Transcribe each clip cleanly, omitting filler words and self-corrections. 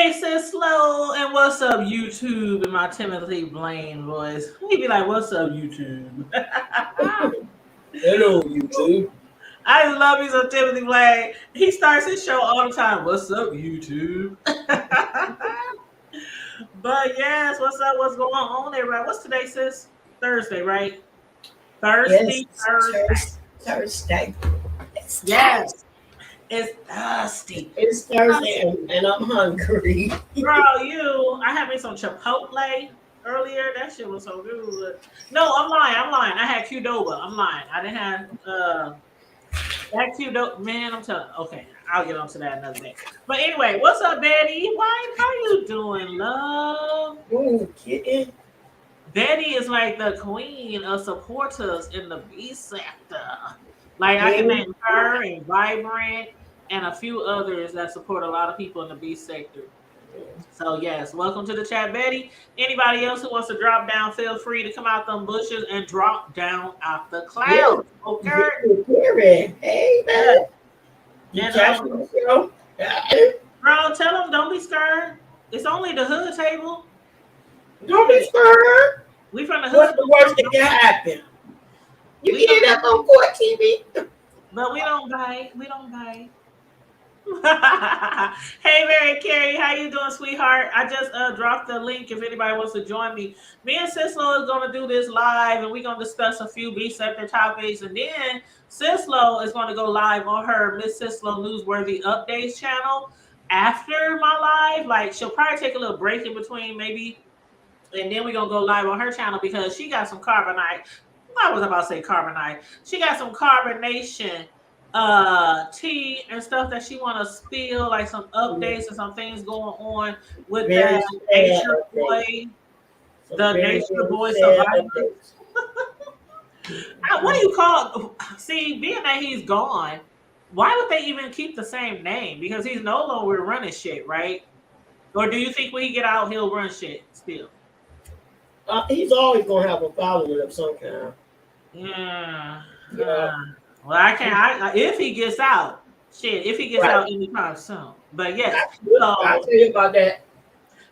Hey, sis Slow, and what's up, YouTube? In my Timothy Blaine voice, he be like, "What's up, YouTube?" Hello, YouTube. I just love me some Timothy Blaine. He starts his show all the time. What's up, YouTube? But yes, what's up? What's going on, everybody? What's today, sis? Thursday, right? Yes, Thursday, it's Thursday. Thursday. It's Thursday. Yes, it's thirsty. It's Thursday, and I'm hungry. Girl, I had me some Chipotle earlier. That shit was so good. No, I'm lying. I had Qdoba. I'm lying. I didn't have that Qdoba. Man, I'm telling. Okay, I'll get onto that another day. But anyway, what's up, Betty? Why? How you doing, love? Ooh, kitten. Betty is like the queen of supporters in the B sector. Like I can Yeah. name her and Vibrant and a few others that support a lot of people in the B sector. So yes, welcome to the chat, Betty. Anybody else who wants to drop down, feel free to come out them bushes and drop down out the Very, clouds. Okay. very. Hey, Yeah. man. You And catch my show? bro, tell them don't be scared. It's only the hood table. Don't be Shit. scared. We from the What's hood, the worst that can happen? You we get it from up on court TV. but we don't bite. We don't bite. Hey Mary Carey, how you doing, sweetheart? I just dropped the link if anybody wants to join me. Me and Sislo is gonna do this live, and we're gonna discuss a few B sector topics, and then Sislo is gonna go live on her Miss Sislo Newsworthy Updates channel after my live. Like she'll probably take a little break in between, maybe, and then we're gonna go live on her channel because she got some carbonite. I was about to say carbonite. She got some carbonation tea and stuff that she want to spill, like some updates and some things going on with Very that sad nature boy, updates. Some the very, nature very boy sad survivor. updates. What do you call? See, being that he's gone, why would they even keep the same name? Because he's no longer running shit, right? Or do you think when he get out, he'll run shit still? He's always gonna have a following of some kind. Yeah. Yeah. Well, I can't. If he gets out, shit. If he gets Right. out anytime soon, but yes. I'll So, tell you about that.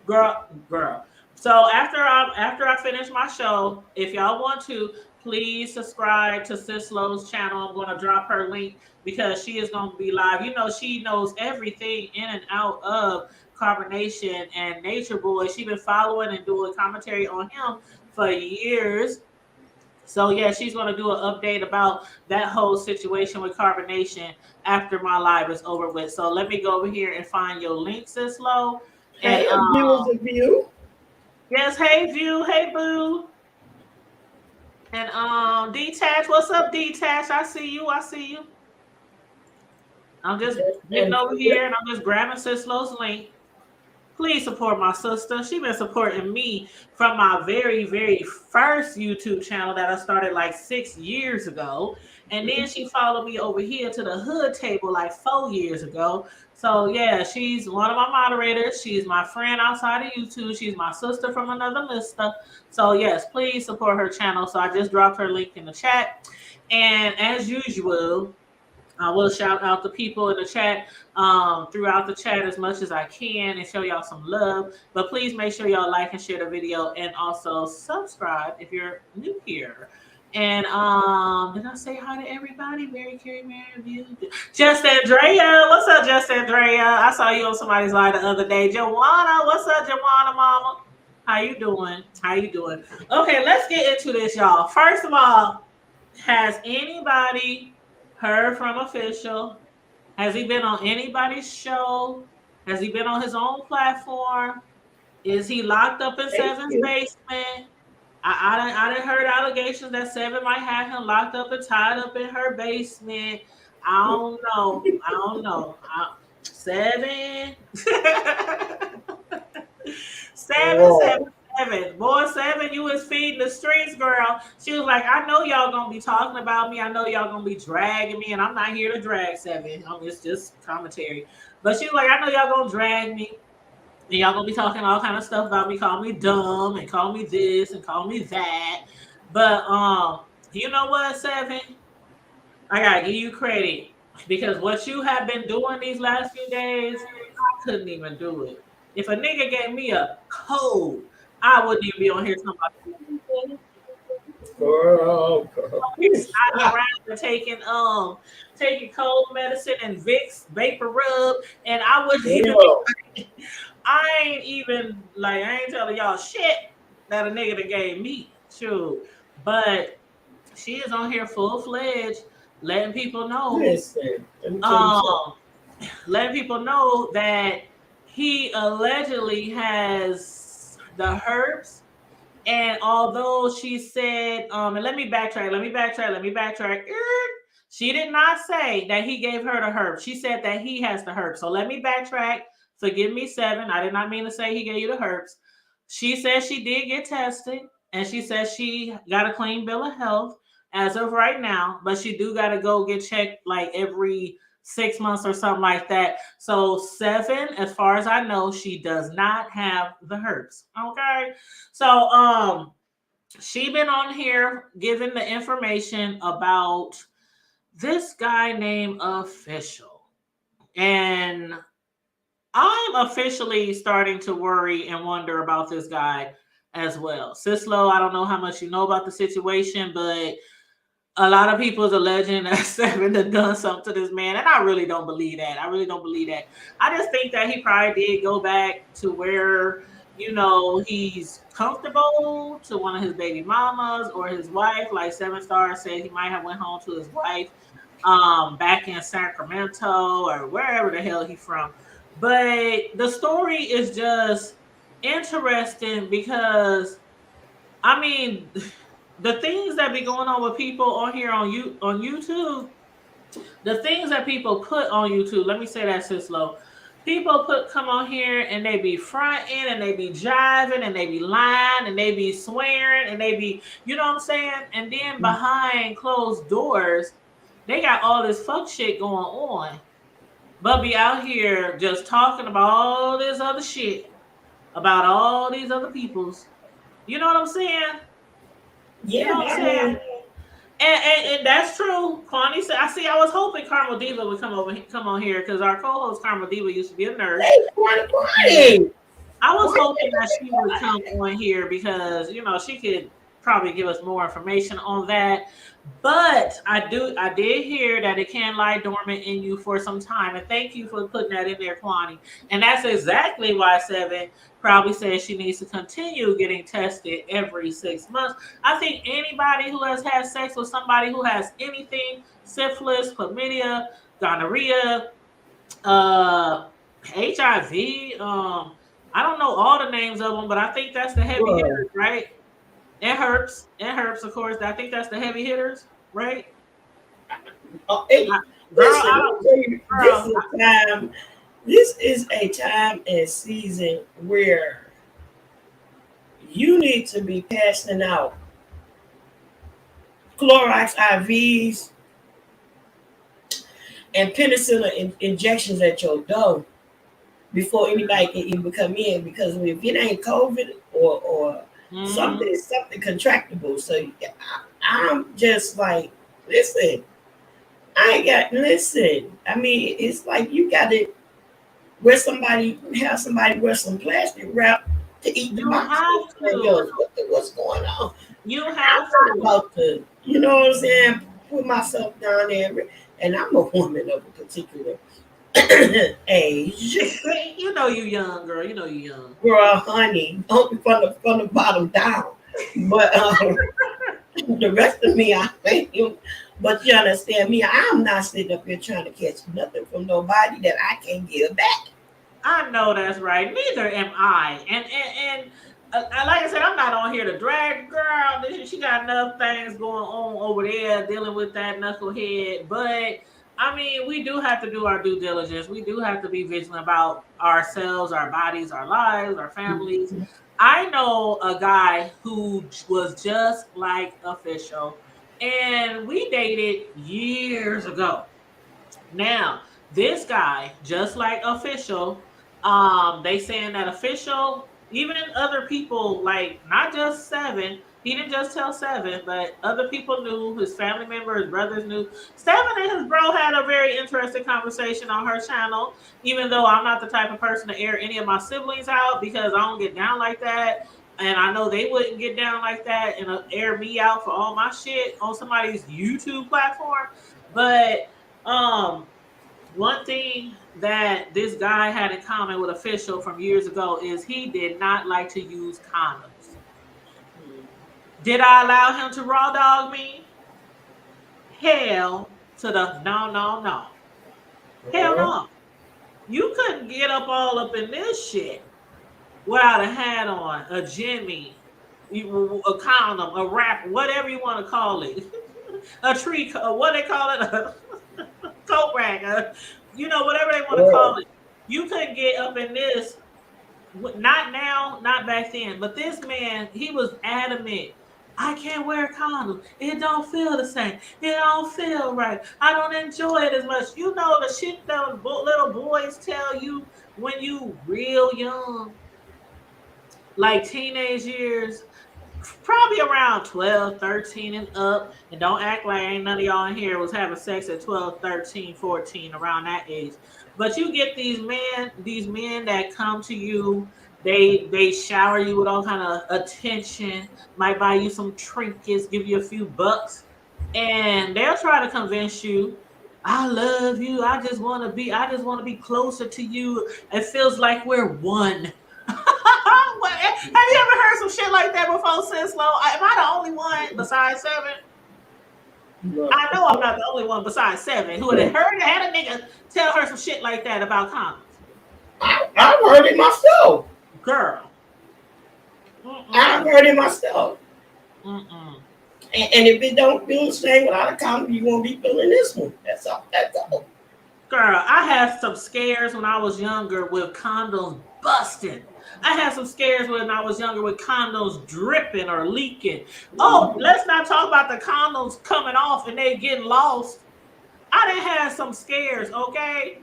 girl. So after I finish my show, if y'all want to, please subscribe to Sis Lowe's channel. I'm going to drop her link because she is going to be live. You know, she knows everything in and out of carbonation and Nature Boy. She's been following and doing commentary on him for years. So yeah, she's going to do an update about that whole situation with carbonation after my live is over with. So let me go over here and find your link, Sis Low. And Hey, a view is a view. yes, hey View, hey Boo. And Detach, what's up, Detach? I see you, I see you. I'm just getting And over here and I'm just grabbing Sis Low's link. Please support my sister. She's been supporting me from my very, very first YouTube channel that I started like 6 years ago. And then she followed me over here to the hood table like 4 years ago. So yeah, she's one of my moderators. She's my friend outside of YouTube. She's my sister from another mister. So yes, please support her channel. So I just dropped her link in the chat. And as usual, I will shout out the people in the chat throughout the chat as much as I can and show y'all some love. But please make sure y'all like and share the video and also subscribe if you're new here. And did I say hi to everybody? Mary Carey, Mary View, Just Andrea. What's up, Just Andrea? I saw you on somebody's live the other day. Joanna, what's up, Joanna Mama? How you doing? How you doing? Okay, let's get into this, y'all. First of all, has anybody heard from Official? Has he been on anybody's show? Has he been on his own platform? Is he locked up in thank Seven's you. basement? I didn't heard allegations that Seven might have him locked up and tied up in her basement. I don't know. I don't know. Seven. Seven, seven, Whoa. seven. Boy, Seven, you was feeding the streets, girl. She was like, I know y'all gonna be talking about me. I know y'all gonna be dragging me, and I'm not here to drag Seven. It's just commentary. But she was like, I know y'all gonna drag me. And y'all gonna be talking all kind of stuff about me, call me dumb and call me this and call me that. But you know what, Seven? I gotta give you credit because what you have been doing these last few days, I couldn't even do it. If a nigga gave me a code, I wouldn't even be on here talking about Girl. snotting around and taking cold medicine and Vicks vapor rub, and I wouldn't even Girl. be. I ain't telling y'all shit that a nigga that gave me. Shoot, but she is on here full fledged, letting people know. Listen, let me tell you Um, something. letting people know that he allegedly has the herpes. And although she said, and let me backtrack. She did not say that he gave her the herpes. She said that he has the herpes. So let me backtrack. Forgive me, Seven. I did not mean to say he gave you the herpes. She said she did get tested, and she said she got a clean bill of health as of right now, but she do got to go get checked like every 6 months or something like that. So Seven, as far as I know, she does not have the herpes. Okay. So she been on here giving the information about this guy named Official. And I'm officially starting to worry and wonder about this guy as well. Sislo, I don't know how much you know about the situation, but a lot of people is alleging that Seven had done something to this man, and I really don't believe that. I really don't believe that. I just think that he probably did go back to where he's comfortable to one of his baby mamas or his wife. Like Seven Star said, he might have went home to his wife back in Sacramento or wherever the hell he's from. But the story is just interesting because I mean, the things that be going on with people on here on YouTube, the things that people put on YouTube. Let me say that, Sislo. People come on here and they be fronting and they be jiving and they be lying and they be swearing and they be, you know what I'm saying? And then behind closed doors, they got all this fuck shit going on, but be out here just talking about all this other shit about all these other peoples. You know what I'm saying? You know Yeah, what I'm I saying? mean, And that's true. Kwani said, I was hoping Carmel Diva would come on here because our co-host Carmel Diva used to be a nurse. hey, Kwani. I was Kwani, hoping that she would come on here because she could probably give us more information on that. But I did hear that it can lie dormant in you for some time. And thank you for putting that in there, Kwani. And that's exactly why Seven probably says she needs to continue getting tested every 6 months. I think anybody who has had sex with somebody who has anything, syphilis, chlamydia, gonorrhea, uh HIV. I don't know all the names of them, but I think that's the heavy bro. hitters, right? And herps, of course. I think that's the heavy hitters, right? Hey, I, girl, listen, I let me don't. tell you, this Girl, is a time. This is a time and season where you need to be passing out Clorox IVs and penicillin injections at your door before anybody can even come in because if it ain't COVID or mm-hmm. something contractable. So I'm just like, listen, I ain't got listen. I mean, it's like you got to have somebody wear some plastic wrap to eat the You box. have And yo, to. what's going on? You I'm have not to. about to, you know what I'm saying? Put myself down there, and I'm a woman of a particular age. You know you young, girl. You know you young. Girl, honey, only from the bottom down. But the rest of me, I thank you. But you understand me, I'm not sitting up here trying to catch nothing from nobody that I can't give back. I know that's right. Neither am I. And like I said, I'm not on here to drag girl. She got enough things going on over there dealing with that knucklehead. But I mean, we do have to do our due diligence. We do have to be vigilant about ourselves, our bodies, our lives, our families. I know a guy who was just like Official, and we dated years ago. Now, this guy, just like Official, they saying that Official, even other people, like not just Seven, He didn't just tell Seven, but other people knew. His family members, his brothers knew. Seven and his bro had a very interesting conversation on her channel. Even though I'm not the type of person to air any of my siblings out because I don't get down like that, and I know they wouldn't get down like that and air me out for all my shit on somebody's YouTube platform. But um, one thing that this guy had in common with Official from years ago is he did not like to use condoms. Did I allow him to raw dog me? Hell to the no, no, no. Hell Uh-huh. no. You couldn't get up all up in this shit without a hat on, a Jimmy, a condom, a wrap, whatever you want to call it, a tree, what they call it, a coat rack, whatever they want to Yeah. call it. You couldn't get up in this. Not now, not back then. But this man, he was adamant. I can't wear a condom. It don't feel the same. It don't feel right. I don't enjoy it as much. You know the shit that little boys tell you when you real young, like teenage years, probably around 12, 13 and up. And don't act like ain't none of y'all in here was having sex at 12, 13, 14, around that age. But you get these men that come to you, they shower you with all kind of attention, might buy you some trinkets, give you a few bucks, and they'll try to convince you, I love you. I just want to be closer to you. It feels like we're one. Have you ever heard some shit like that before, Sis Low? Am I the only one besides Seven? No. I know I'm not the only one besides Seven who had a nigga tell her some shit like that about condoms. I've heard it myself. Girl. I've Mm-mm. heard it myself. Mm-mm. And if it don't feel the same without a condom, you won't be feeling this one. That's all. That's all. Girl, I had some scares when I was younger with condoms busting. I had some scares when I was younger with condoms dripping or leaking. Oh, let's not talk about the condoms coming off and they getting lost. I done had some scares, okay?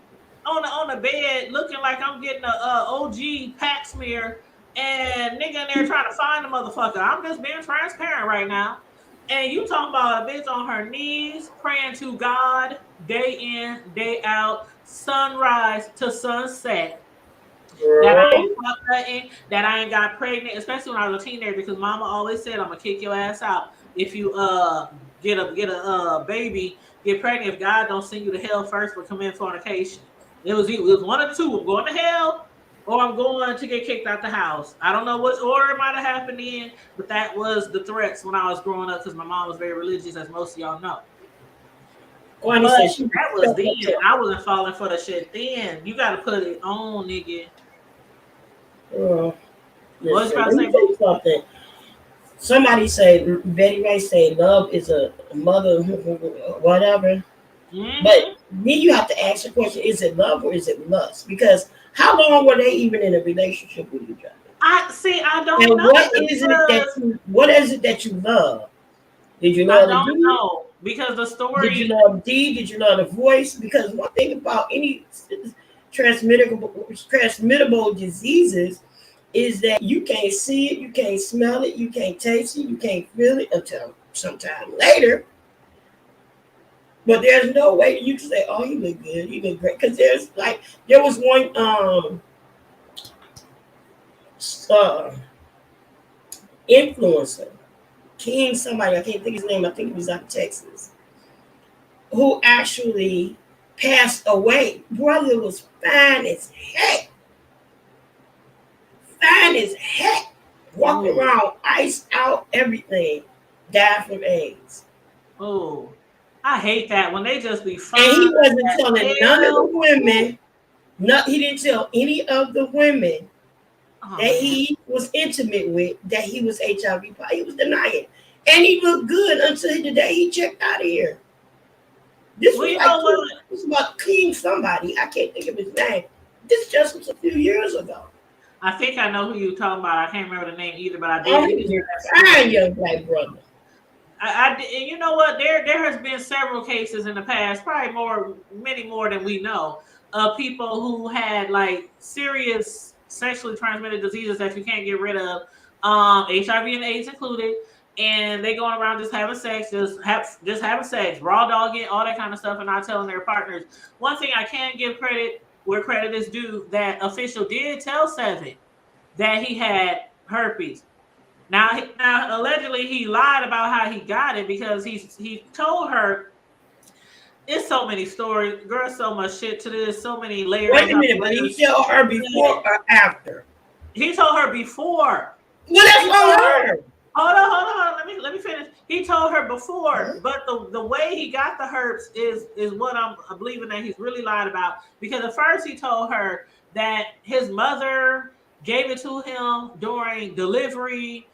On the bed, looking like I'm getting a OG pack smear, and nigga in there trying to find the motherfucker. I'm just being transparent right now. And you talking about a bitch on her knees praying to God day in, day out, sunrise to sunset. That I Girl. ain't fucked nothing, that I ain't got pregnant, especially when I was a teenager, because mama always said I'm gonna kick your ass out if you get a baby, get pregnant if God don't send you to hell first for committing fornication. It was one of the two. I'm going to hell or I'm going to get kicked out the house. I don't know which order it might have happened in, but that was the threats when I was growing up because my mom was very religious, as most of y'all know. Kwani But said she that was felt then. herself. I wasn't falling for the shit then. You gotta put it on, nigga. Uh, What was you listen, about let to me say, tell boo? you something. Somebody said Betty Ray said love is a mother, whatever. But Mm-hmm. then you have to ask the question: is it love or is it lust? Because how long were they even in a relationship with each other? I see. I don't And know that because what is it that you love? Did you I love the don't dude? know because the Did you story. love D? Did you love the voice? Because one thing about any transmittable diseases is that you can't see it, you can't smell it, you can't taste it, you can't feel it until sometime later. But there's no way you can say, "Oh, you look good, you look great," because there was one uh, influencer, King somebody I can't think his name. I think he was out of Texas, who actually passed away. Brother was fine as heck, walking Oh, around, ice out, everything. Died from AIDS. oh, I hate that when they just be And fine he wasn't as telling none of the hell. women, no, he didn't tell any of the women Oh that man. he was intimate with that he was HIV positive. He was denying. And he looked good until the day he checked out of here. This Well, was you know what? this was about King somebody. I can't think of his name. This just was a few years ago. I think I know who you talking about. I can't remember the name either, but Oh, I he did was hear that a fine story. young black brother. And you know what? There has been several cases in the past, probably many more than we know, of people who had like serious sexually transmitted diseases that you can't get rid of, HIV and AIDS included. and they going around just having sex, just having sex, raw dogging, all that kind of stuff, and not telling their partners. One thing I can give credit where credit is due, that official did tell Seven that he had herpes. Now, allegedly, he lied about how he got it because he told her. It's so many stories, girl. So much shit to this. So many layers on Wait a top minute, of but he layers. tell her before or after? He told her before. Well, that's He on told her. her. Hold on. Let me finish. He told her before, Huh? but the way he got the herpes is what I'm believing that he's really lied about. Because at first he told her that his mother gave it to him during delivery.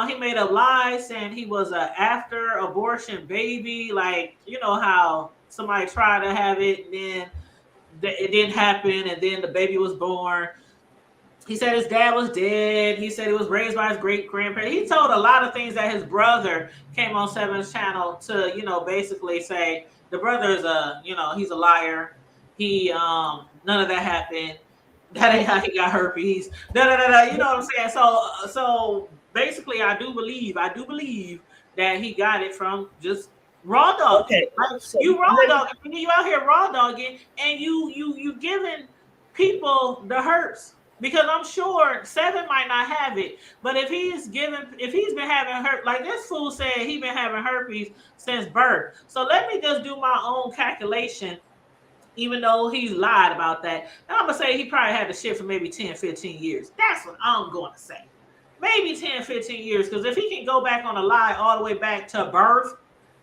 He made a lie saying he was a after abortion baby, like you know how somebody tried to have it and then it didn't happen, and then the baby was born. He said his dad was dead. He said he was raised by his great grandparents. He told a lot of things that his brother came on Seven's channel to, basically say the brother is he's a liar. He none of that happened. That ain't how he got herpes. No, no, no, no. You know what I'm saying? So basically, I do believe that he got it from just raw dogging. Okay, Like so you raw let me. dogging, you out here raw dogging, and you giving people the herpes, because I'm sure Seven might not have it, but if he's been having herpes, like this fool said, he been having herpes since birth. So let me just do my own calculation, even though he's lied about that. And I'm gonna say he probably had the shit for maybe 10, 15 years. That's what I'm going to say. Maybe 10, 15 years, because if he can go back on a lie all the way back to birth,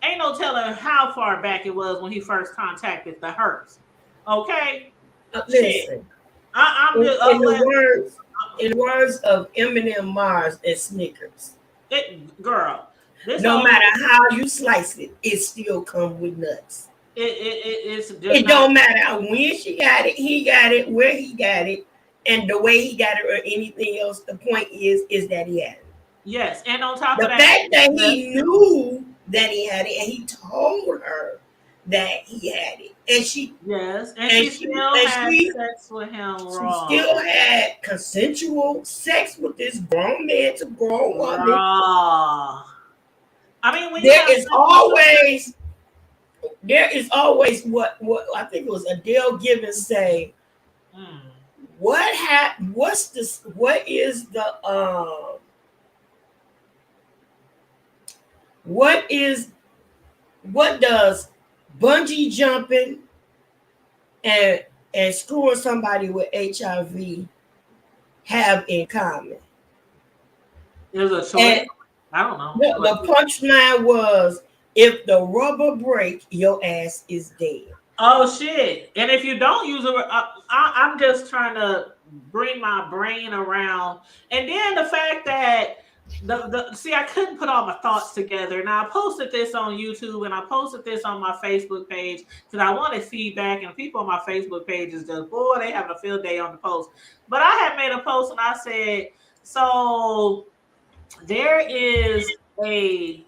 ain't no telling how far back it was when he first contacted the herpes. Okay, shit. Listen. I'm In, just in the words, in words of Eminem, Mars, and Snickers, girl. This no whole matter how you slice it, it still come with nuts. it's just It not. don't matter when she got it, he got it, where he got it, and the way he got it, or anything else. The point is that he had it. Yes, and on top The of that, fact that yes, he knew that he had it, and he told her that he had it, and she yes, and and she she still and had she sex with him she raw. still had consensual sex with this grown man to grown woman. Raw. I mean, when you There have is sex with always what I think it was Adele Givens say. mm, What's this? What is the what is what does bungee jumping and screwing somebody with HIV have in common? there's a choice. And I don't know. the punchline was, if the rubber break, your ass is dead. Oh shit! And if you don't use it, I'm just trying to bring my brain around, and then the fact that the see, I couldn't put all my thoughts together. Now I posted this on YouTube and I posted this on my Facebook page because I wanted feedback, and people on my Facebook page is just boy, they having a field day on the post. But I had made a post and I said, so there is a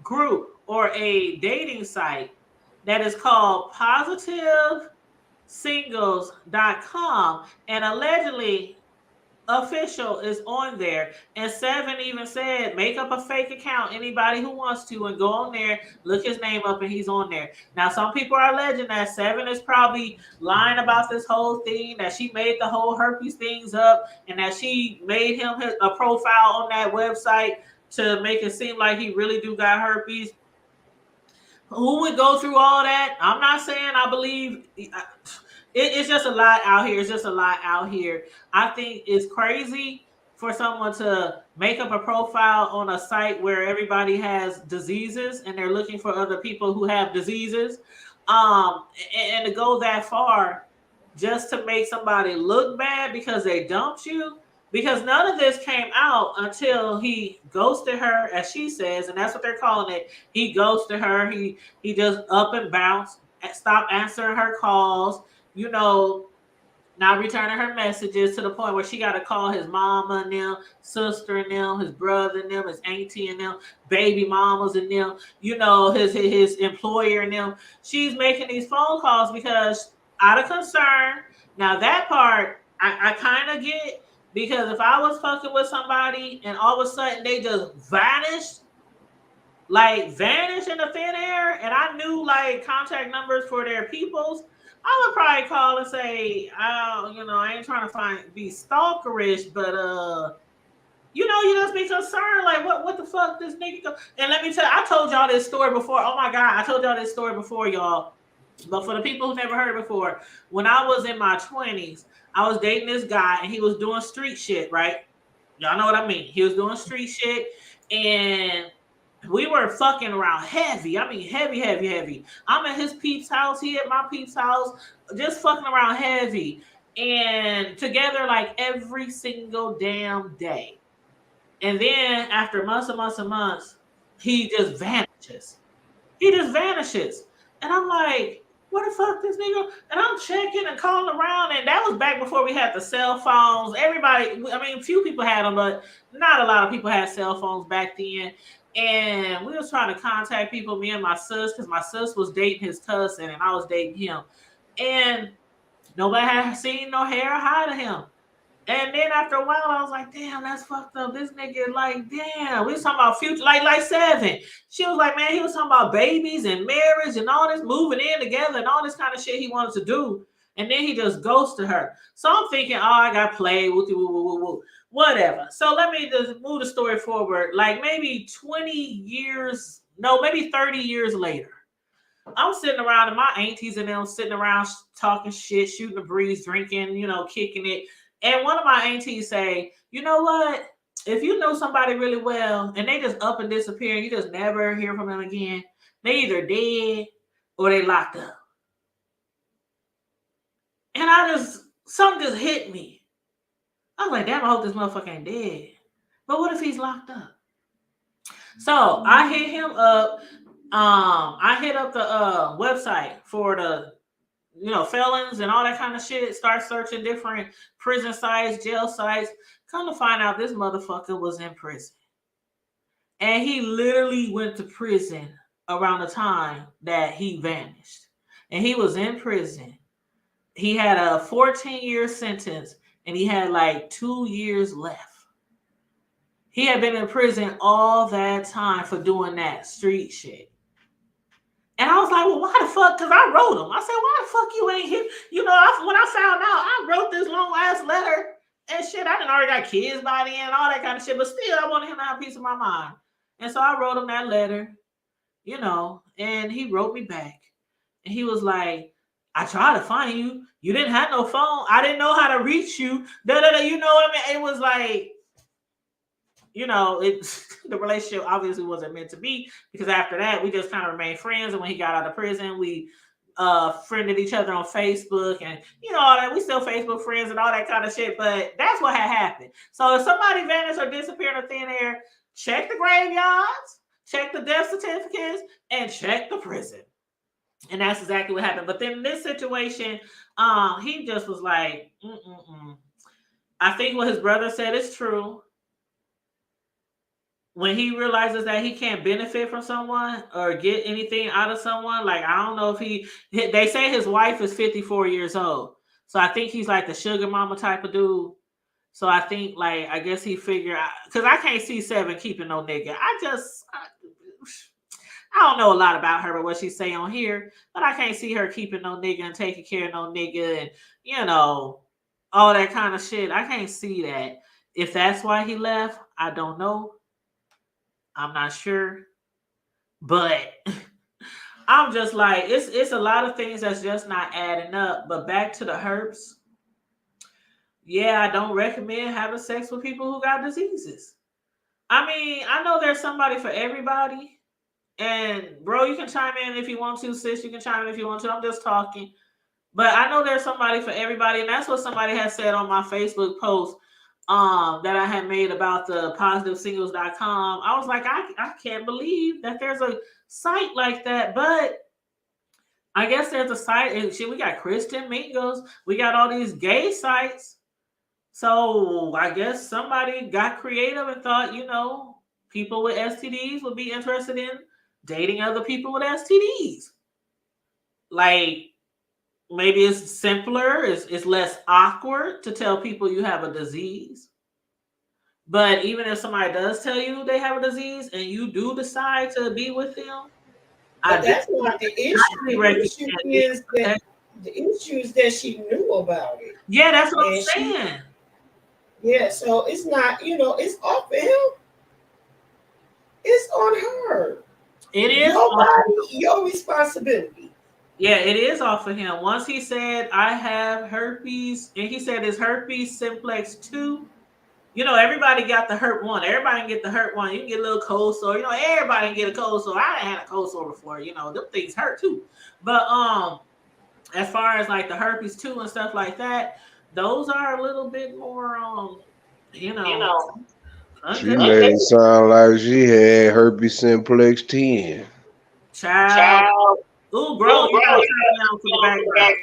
group or a dating site that is called positivesingles.com, and allegedly official is on there, and Seven even said make up a fake account, anybody who wants to, and go on there, look his name up, and he's on there. Now some people are alleging that Seven is probably lying about this whole thing, that she made the whole herpes things up, and that she made him a profile on that website to make it seem like he really do got herpes. Who would go through all that? I'm not saying I believe it's just a lot out here. It's just a lot out here. I think it's crazy for someone to make up a profile on a site where everybody has diseases and they're looking for other people who have diseases. And to go that far just to make somebody look bad because they dumped you, because none of this came out until he ghosted her, as she says, and that's what they're calling it. He ghosted her. He just up and bounced, stopped answering her calls, you know, not returning her messages, to the point where she got to call his mama and them, sister and them, his brother and them, his auntie and them, baby mamas and them, his employer and them. She's making these phone calls because out of concern. Now that part I kind of get, because if I was fucking with somebody and all of a sudden they just vanished, like vanish in the thin air, and I knew like contact numbers for their peoples, I would probably call and say, I ain't trying to be stalkerish, but you just be concerned, like what the fuck this nigga go. And let me tell you, I told y'all this story before. Oh my god, I told y'all this story before, y'all. But for the people who never heard it before, when I was in my 20s, I was dating this guy and he was doing street shit, right? Y'all know what I mean. He was doing street shit and we were fucking around heavy. I mean, heavy, heavy, heavy. I'm at his peep's house. He at my peep's house, just fucking around heavy. And together like every single damn day. And then after months and months and months, he just vanishes. He just vanishes. And I'm like, where the fuck this nigga? And I'm checking and calling around. And that was back before we had the cell phones. Everybody, I mean, few people had them, but not a lot of people had cell phones back then. And we was trying to contact people, me and my sis, because my sis was dating his cousin and I was dating him. And nobody had seen no hair or hide of him. And then after a while, I was like, damn, that's fucked up. This nigga, like, damn. We was talking about future, like Seven. She was like, man, he was talking about babies and marriage and all this moving in together and all this kind of shit he wanted to do. And then he just ghosted her. So I'm thinking, oh, I got played, whatever. So let me just move the story forward. Like maybe 20 years, no, maybe 30 years later. I'm sitting around and my aunties and them sitting around talking shit, shooting the breeze, drinking, kicking it. And one of my aunties say, you know what? If you know somebody really well and they just up and disappear and you just never hear from them again, they either dead or they locked up. And something just hit me. I was like, damn, I hope this motherfucker ain't dead. But what if he's locked up? So I hit him up. I hit up the website for the felons and all that kind of shit. Start searching different prison sites, jail sites. Come to find out this motherfucker was in prison. And he literally went to prison around the time that he vanished. And he was in prison. He had a 14-year sentence and he had like 2 years left. He had been in prison all that time for doing that street shit. And I was like, well, why the fuck? Because I wrote him. I said, why the fuck you ain't here? When I found out, I wrote this long ass letter and shit. I done already got kids by then and all that kind of shit. But still, I wanted him to have a piece of my mind. And so I wrote him that letter, and he wrote me back. And he was like, I tried to find you. You didn't have no phone. I didn't know how to reach you. You know what I mean? It was like, the relationship obviously wasn't meant to be, because after that we just kind of remained friends. And when he got out of prison, we friended each other on Facebook and all that. We still Facebook friends and all that kind of shit. But that's what had happened. So if somebody vanished or disappeared in thin air, check the graveyards, check the death certificates, and check the prison. And that's exactly what happened. But then in this situation, he just was like, I think what his brother said is true. When he realizes that he can't benefit from someone or get anything out of someone, like, I don't know if they say his wife is 54 years old. So I think he's like the sugar mama type of dude. So I think, like, I guess he figured, because I can't see Seven keeping no nigga. I don't know a lot about her, but what she say on here, but I can't see her keeping no nigga and taking care of no nigga and, all that kind of shit. I can't see that. If that's why he left, I don't know. I'm not sure, but I'm just like, it's a lot of things that's just not adding up. But back to the herps. Yeah, I don't recommend having sex with people who got diseases. I mean, I know there's somebody for everybody. And bro, you can chime in if you want to, sis. You can chime in if you want to. I'm just talking. But I know there's somebody for everybody. And that's what somebody has said on my Facebook post that I had made about the positivesingles.com. I was like, I can't believe that there's a site like that. But I guess there's a site, and shit, we got Christian Mingles. We got all these gay sites. So I guess somebody got creative and thought, people with STDs would be interested in dating other people with STDs. Like, maybe it's simpler, it's less awkward to tell people you have a disease. But even if somebody does tell you they have a disease and you do decide to be with them, I But do that's not the issue. highly The recommend issue being is that protected. she knew about it, Yeah, that's what and I'm she, saying. yeah. So it's not, it's off of him. It's on her. It is Your off of body, him. your responsibility. Yeah, it is off of him. Once he said, I have herpes, and he said it's herpes simplex 2. Everybody got the hurt one. Everybody can get the hurt one. You can get a little cold sore. Everybody can get a cold sore. I done had a cold sore before. Them things hurt too. But as far as like the herpes 2 and stuff like that, those are a little bit more you You know, know, She uncut. made it sound like she had herpes simplex 10. Child. child. Ooh, bro, Oh, you bro, gotta you turn me gotta out for the come to the background. back.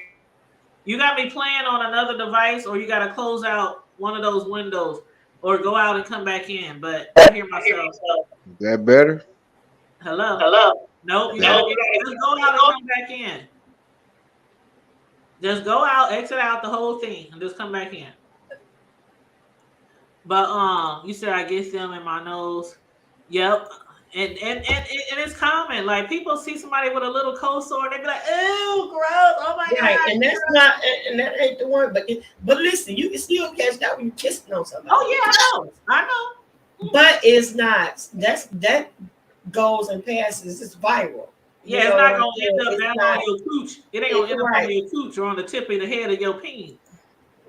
You got me playing on another device, or you gotta close out one of those windows, or go out and come back in. But I hear I hear myself. myself. Is that better? Hello. Hello. Nope. You No, gotta Uh, you just go gotta out and go. come back in. Just go out, exit out the whole thing, and just come back in. But you said I get them in my nose. Yep. And it's common. Like people see somebody with a little cold sore, they be like, "Ew, gross! Oh my Right, god!" and that's not, and that ain't the one. But listen, you can still catch that when you're kissing on somebody. Oh yeah, I know. I know. Mhm. But it's not. That goes and passes. It's viral. You Yeah, it's know what not I'm gonna saying? end up It's down on not. your cooch. It ain't gonna end up on Right. your cooch or on the tip of the head of your peen.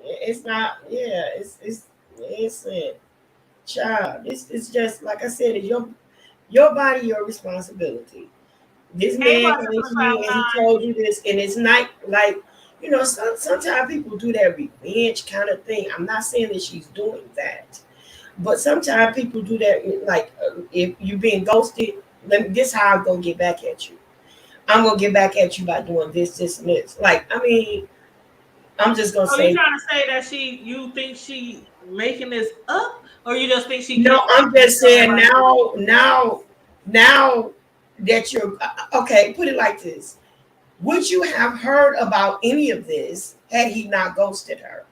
It's not. Yeah. It's it. Child. It's just like I said. It's your body, your responsibility. This Hey, man my came sister to Cloud you and he Nine. told you this, and it's not like, sometimes people do that revenge kind of thing. I'm not saying that she's doing that, but sometimes people do that. Like, if you're being ghosted, this how I'm gonna get back at you. I'm gonna get back at you by doing this, and this. Like, I mean, I'm just gonna So you say, trying to say that you think she making this up, or you just think she no. came I'm out and just telling saying everybody? now that you're okay. Put it like this. Would you have heard about any of this had he not ghosted her?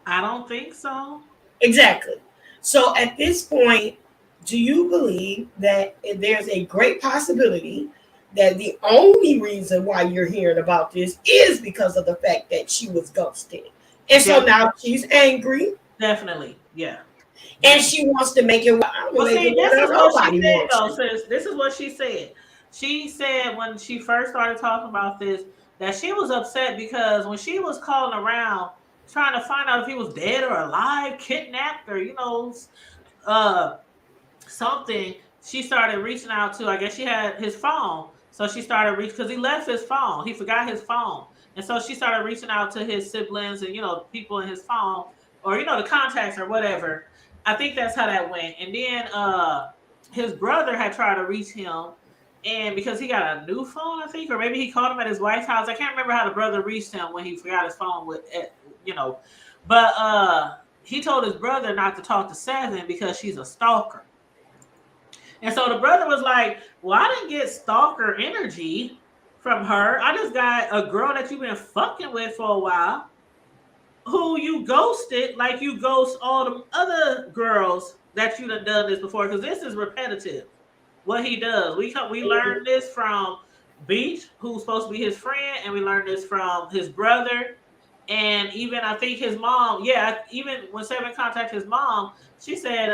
I don't think so. Exactly. So at this point, do you believe that there's a great possibility that the only reason why you're hearing about this is because of the fact that she was ghosted? And so Definitely, now she's angry definitely, yeah. and Definitely. she wants to make it. I'm gonna Well, make see, it this where is what she nobody said wants though, you. sis. This is what she said. She said when she first started talking about this that she was upset because when she was calling around trying to find out if he was dead or alive, kidnapped, or uh, something, she started reaching out to. I guess she had his phone, so she started reaching because he left his phone. He forgot his phone, and so she started reaching out to his siblings and people in his phone or the contacts or whatever. I think that's how that went. And then his brother had tried to reach him, and because he got a new phone, I think, or maybe he called him at his wife's house. I can't remember how the brother reached him when he forgot his phone you know, but he told his brother not to talk to Seven because she's a stalker. And so the brother was like, "Well, I didn't get stalker energy from her. I just got a girl that you've been fucking with for a while who you ghosted like you ghost all the other girls that you done this before. Because this is repetitive. What he does. We learned this from Beach, who's supposed to be his friend, and we learned this from his brother. And even I think his mom, yeah, even when Seven contacted his mom, she said,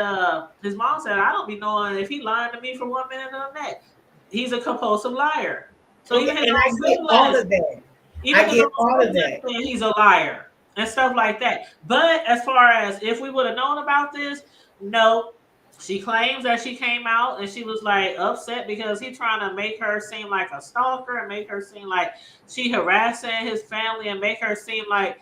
his mom said, I don't be knowing if he lying to me for 1 minute or the next. He's a compulsive liar. So even Okay, his and I own get all siblings, of that. even I his get all own of siblings that. saying he's a liar and stuff like that. But as far as if we would have known about this, no. She claims that she came out and she was like upset because he trying to make her seem like a stalker and make her seem like she harassing his family and make her seem like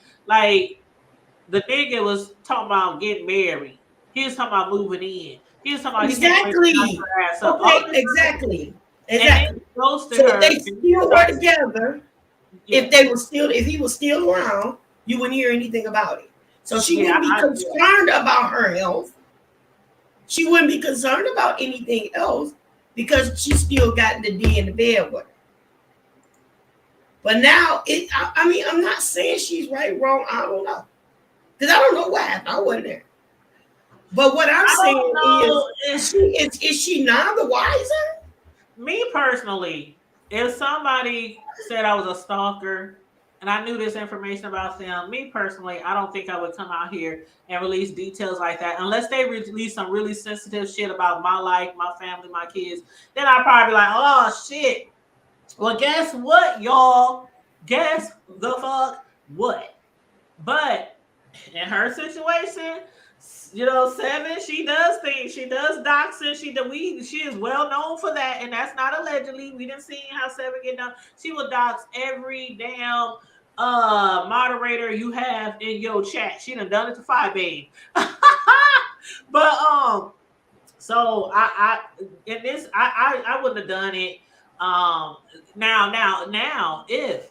the nigga was talking about getting married. He was talking about moving in. He was talking about he can't wait to knock Exactly. her ass up. All Okay, this stuff. exactly. And then Exactly. he ghosted So if her they and still were started, together, yeah. if he was still around, you wouldn't hear anything about it. So she Yeah, wouldn't be concerned about her health. She wouldn't be concerned about anything else because she still got the D in the bed with her. But now I mean, I'm not saying she's right, wrong. I don't know. Because I don't know what happened. I wasn't there. But what I'm I don't saying know if is she none the wiser? me personally, if somebody said I was a stalker and I knew this information about them, me personally, I don't think I would come out here and release details like that unless they release some really sensitive shit about my life, my family, my kids. Then I'd probably be like, oh shit. Well, guess what, y'all? Guess the fuck what? But in her situation, Seven, she does things. She does doxing. She is well known for that, and that's not allegedly. We didn't see how Seven get done. She will dox every damn moderator you have in your chat. She done it to Five Babe. But so I in this I wouldn't have done it. Now if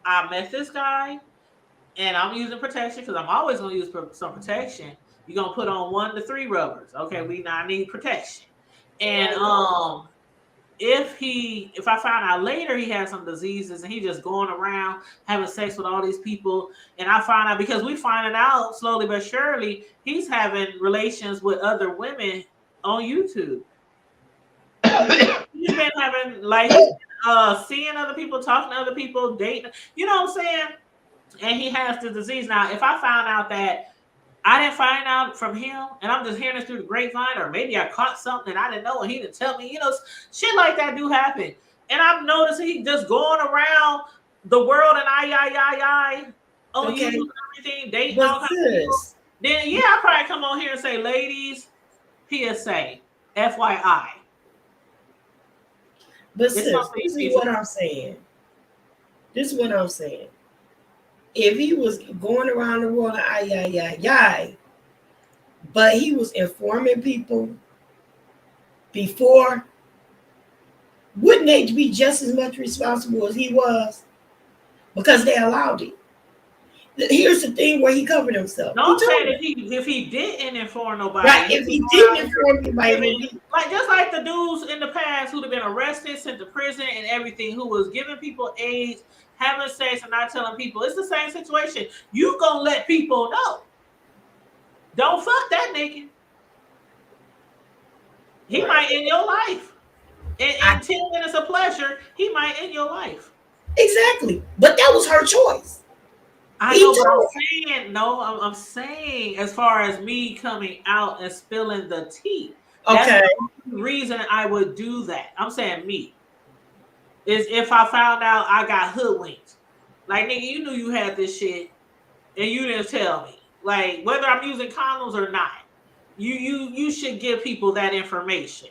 I met this guy and I'm using protection because I'm always going to use some protection. You're going to put on 1 to 3 rubbers. Okay, I need protection. And if I find out later he has some diseases and he just going around having sex with all these people, and I find out because we finding out slowly but surely he's having relations with other women on YouTube. He's been having seeing other people, talking to other people, dating. You know what I'm saying? And he has the disease. Now, if I found out that I didn't find out from him and I'm just hearing this through the grapevine, or maybe I caught something that I didn't know and he didn't tell me, shit like that do happen. And I've noticed he just going around the world and I on YouTube and everything, dating all kinds of people. Then I'll probably come on here and say, ladies, PSA, FYI. But sis, this is what I'm saying. If he was going around the world, but he was informing people before, wouldn't they be just as much responsible as he was? Because they allowed it. Here's the thing where he covered himself. No, I'm saying if he didn't inform nobody. Right, if he didn't inform anybody. Like just like the dudes in the past who'd have been arrested, sent to prison and everything, who was giving people AIDS, having sex and not telling people. It's the same situation. You gonna let people know. Don't fuck that nigga. He might end your life. In 10 minutes of pleasure, he might end your life. Exactly. But that was her choice. I know what I'm saying. No, I'm saying as far as me coming out and spilling the tea. That's the reason I would do that. I'm saying me. Is if I found out I got hoodwinked. Like, nigga, you knew you had this shit and you didn't tell me. Like, whether I'm using condoms or not, you should give people that information.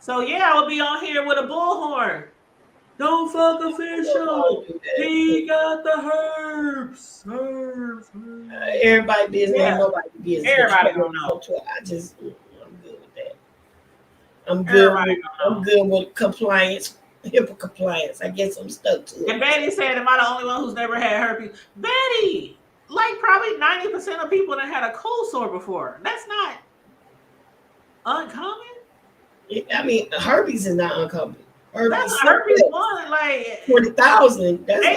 So I would be on here with a bullhorn. Don't fuck official. He got the herbs. Everybody business, nobody business. Everybody don't know. I'm good with that. I'm good with compliance. HIPAA compliance. I guess I'm stuck to it. And Betty said, am I the only one who's never had herpes? Betty, like probably 90% of people that had a cold sore before. That's not uncommon. I mean, herpes is not uncommon. That's herpes one, like 40,000. They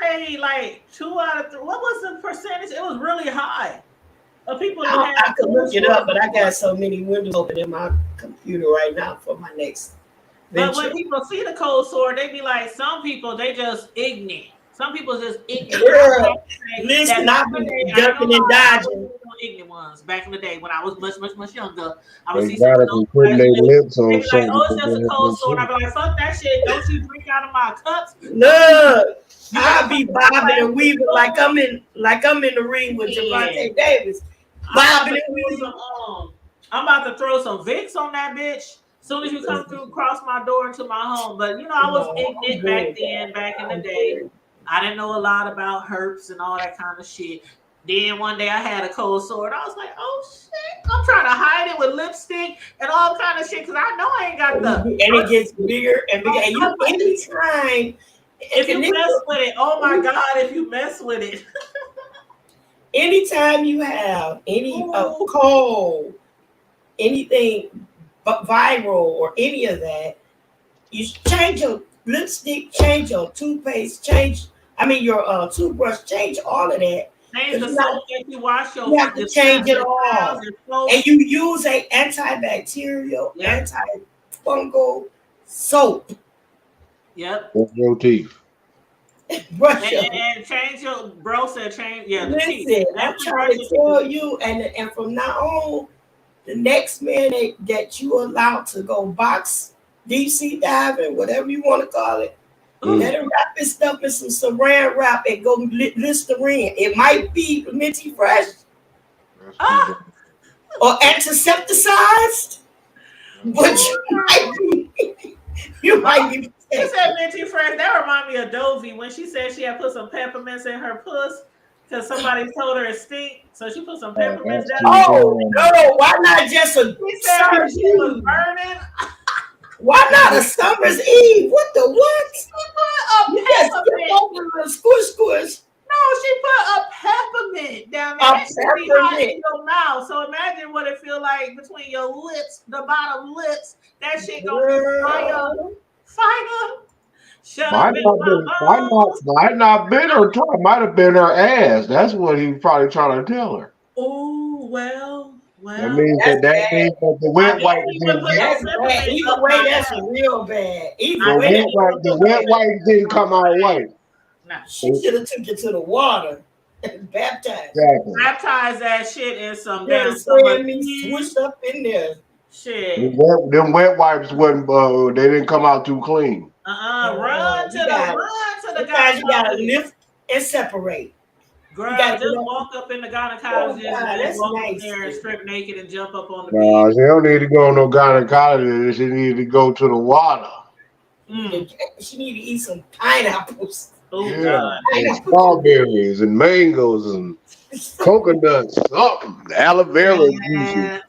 say like 2 out of 3. What was the percentage? It was really high. Of people that I could look it up, but I got so many windows open in my computer right now for my next venture. But when people see the cold sore, they be like, some people they just ignorant. Some people just ignorant. Girl, listen, I've been ducking and dodging. Ignorant ones back in the day when I was much younger. I would see some of putting their lips on like, oh, it's just a cold sore. I'd be like, fuck that shit. Don't you drink out of my cups? Look, I'll be bobbing and weaving like I'm in the ring with Javante Davis. Bobbing and weaving. I'm about to throw some Vicks on that bitch. Soon as you come through, cross my door into my home. But I was ignorant back in the day. I didn't know a lot about herpes and all that kind of shit. Then one day I had a cold sore and I was like, oh shit. I'm trying to hide it with lipstick and all kind of shit because I know I ain't got the. And it gets bigger and bigger. And you anytime. If you mess with it, oh my God, if you mess with it. Anytime you have any cold, anything viral or any of that, you change your lipstick, change your toothpaste, your toothbrush, change all of that. Change the soap that you wash your. You have to change it all. Soap. And you use a antibacterial, antifungal soap. Yep. Brush your teeth. Brush and change your bro said change the teeth. Listen, I'm trying to tell you, and from now on, the next man that you allow to go box, deep sea diving, whatever you want to call it, let him wrap his stuff in some saran wrap and go Listerine. It might be minty fresh or antisepticized, but you might be. You said minty fresh. That remind me of Dovey when she said she had put some peppermints in her puss because somebody told her it stink, so she put some peppermints down. Oh no! Why not just a summer's eve? Was burning. Why not a summer's eve? What the what? She put a peppermint. Squish. No, she put a peppermint down there. That should be hot in your mouth. So imagine what it feel like between your lips, the bottom lips. That shit gonna be fire. Shut up. Might not been her tongue. Might have been her ass. That's what he was probably trying to tell her. Oh well. That means that means that the wet wipe didn't. Either way, that's real bad. The wet wipe didn't come out white. Nah. She should have took it to the water and baptized. Exactly. Baptize that shit in some damn switch up in there. Shit. Them wet wipes wasn't. They didn't come out too clean. Run to the guy. You gotta lift and separate. Girl, just walk up in the gynecologist and walk up there and strip naked and jump up on the bed. She don't need to go to no gynecologist. She need to go to the water. She need to eat some pineapples. Oh, God. And strawberries and mangoes and coconuts, something, aloe vera juices.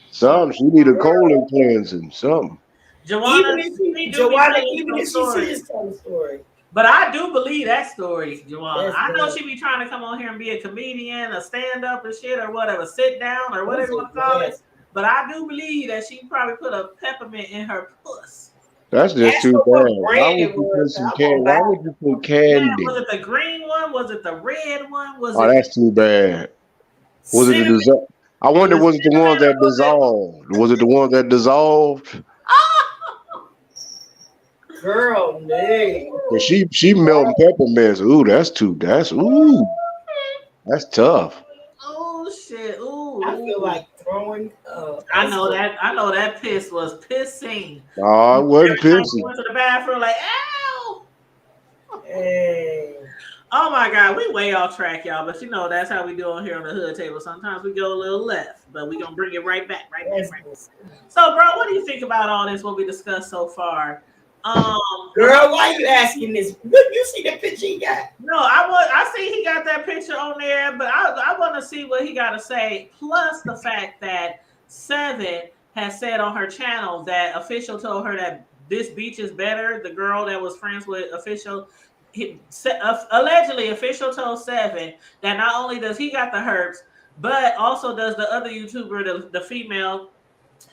Something. She need a colon cleansing, something. Joanna, even if she sees the story. But I do believe that story, Joanna. I know she be trying to come on here and be a comedian, a stand-up and shit, or whatever, sit down, or whatever you want to call it. But I do believe that she probably put a peppermint in her puss. That's just too bad. Why would you put candy? Was it the green one? Was it the red one? That's too bad. Was it the dissolved? I wonder, was it the one that dissolved? Was it the one that dissolved? Girl, name. She melting peppermints. Ooh, that's tough. Oh shit. Ooh. I feel like throwing I know that piss was pissing. Oh, it wasn't pissing. Went to the bathroom like, ow. Hey. Oh my God, we way off track, y'all. But that's how we do on here on the hood table. Sometimes we go a little left, but we're gonna bring it right back. So, bro, what do you think about all this? What we discussed so far? Girl, why are you asking this? You see the picture he got? No, I see he got that picture on there, but I want to see what he got to say. Plus the fact that Seven has said on her channel that Official told her that this beach is better. The girl that was friends with Official, allegedly Official told Seven that not only does he got the herpes, but also does the other YouTuber, the female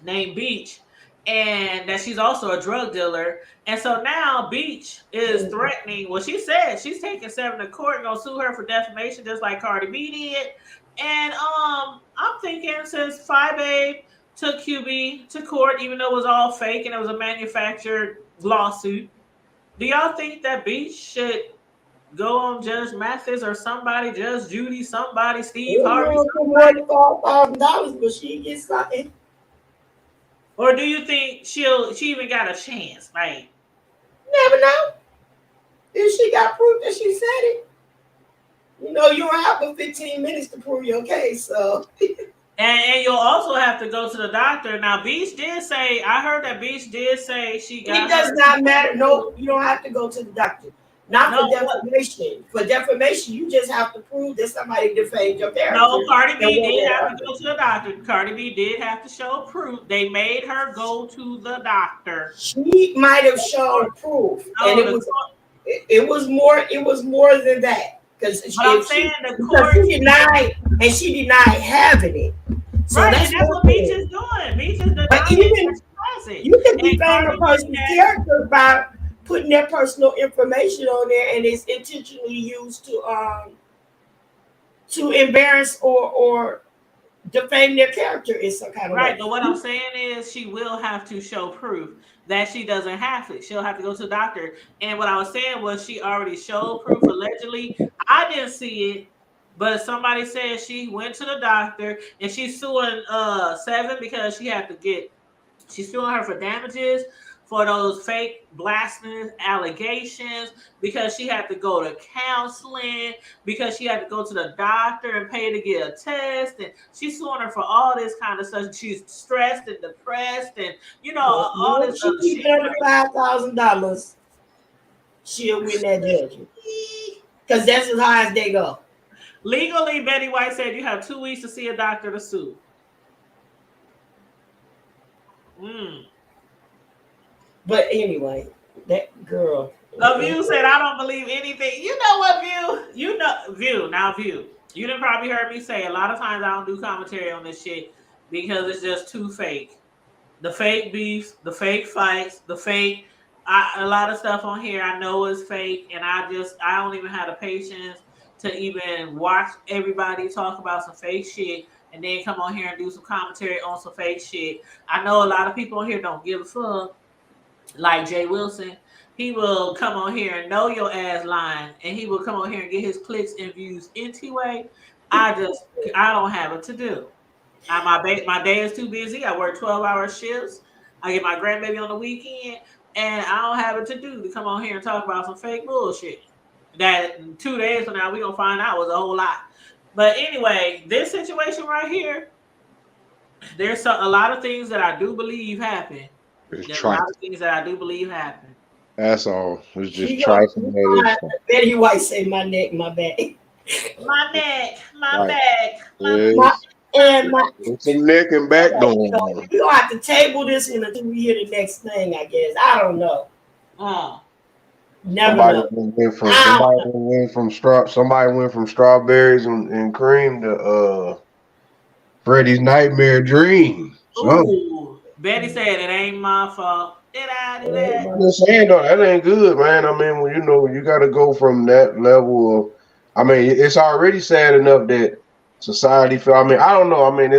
named Beach. And that she's also a drug dealer. And so now Beach is threatening. Well, she said she's taking Seven to court and gonna sue her for defamation, just like Cardi B did. And I'm thinking since Phi Babe took QB to court, even though it was all fake and it was a manufactured lawsuit, do y'all think that Beach should go on Judge Mathis or somebody, Judge Judy, somebody, Steve Harvey? $4,000, but she gets something. Or do you think she even got a chance? Like, never know. If she got proof that she said it, you don't have but 15 minutes to prove your case. So, and you'll also have to go to the doctor. Now, Beach did say. I heard that Beach did say she got. It does not matter. No, you don't have to go to the doctor. Not for defamation. For defamation, you just have to prove that somebody defamed your character. No, Cardi B did have to go to the doctor. Cardi B did have to show proof. They made her go to the doctor. She might have shown proof, and it was more than that. Because she denied having it. So right, that's what Beach is doing. Beach is denying. You can defame a person's character by putting their personal information on there, and it's intentionally used to to embarrass or defame their character in some kind of way. Right, but what I'm saying is she will have to show proof that she doesn't have it. She'll have to go to the doctor. And what I was saying was she already showed proof allegedly. I didn't see it, but somebody said she went to the doctor and she's suing Seven because she's suing her for damages for those fake blasphemous allegations because she had to go to counseling, because she had to go to the doctor and pay to get a test. And she's suing her for all this kind of stuff. She's stressed and depressed and, all Well, this she other keep shit. it under $5,000. She'll win that judgment because that's as high as they go. Legally, Betty White said you have 2 weeks to see a doctor to sue. But anyway, that girl. A View said, I don't believe anything. You know what, View? View. You done probably heard me say a lot of times I don't do commentary on this shit because it's just too fake. The fake beefs, the fake fights, a lot of stuff on here I know is fake, and I don't even have the patience to even watch everybody talk about some fake shit and then come on here and do some commentary on some fake shit. I know a lot of people on here don't give a fuck. Like Jay Wilson, he will come on here and know your ass lying, and he will come on here and get his clicks and views anyway. I don't have it to do. My day is too busy. I work 12-hour shifts. I get my grandbaby on the weekend, and I don't have it to do to come on here and talk about some fake bullshit that 2 days from now we gonna find out was a whole lot. But anyway, this situation right here, there's a lot of things that I do believe happen. There's a lot of things that I do believe happen. That's all. It's just trifling. Betty White say my neck, my back. My neck, my Right. back, It's some neck and back going on. We're gonna have to table this one until we hear the next thing, I guess. I don't know. Somebody went from strawberries and cream to Freddy's nightmare dream. Ooh, Betty said it ain't my fault. Did I do that? I'm just saying though, that ain't good, man. I mean, you got to go from that level of. I mean, it's already sad enough that society feel. I mean, I don't know. I mean,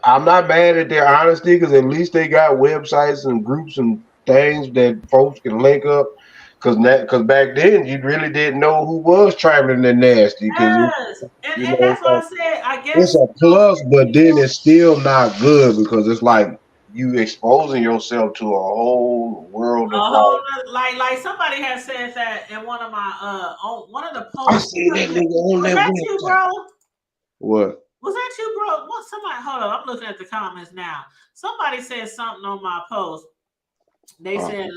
I'm not mad at their honesty because at least they got websites and groups and things that folks can link up. Because back then you really didn't know who was traveling and nasty. Yes, and that's what I said. I guess it's a plus, but then it's still not good because it's like you exposing yourself to a whole world of like somebody has said that in one of my on one of the posts. I see that nigga on was that you, bro? What? Was that you, bro? What? Somebody, hold on. I'm looking at the comments now. Somebody said something on my post. They said,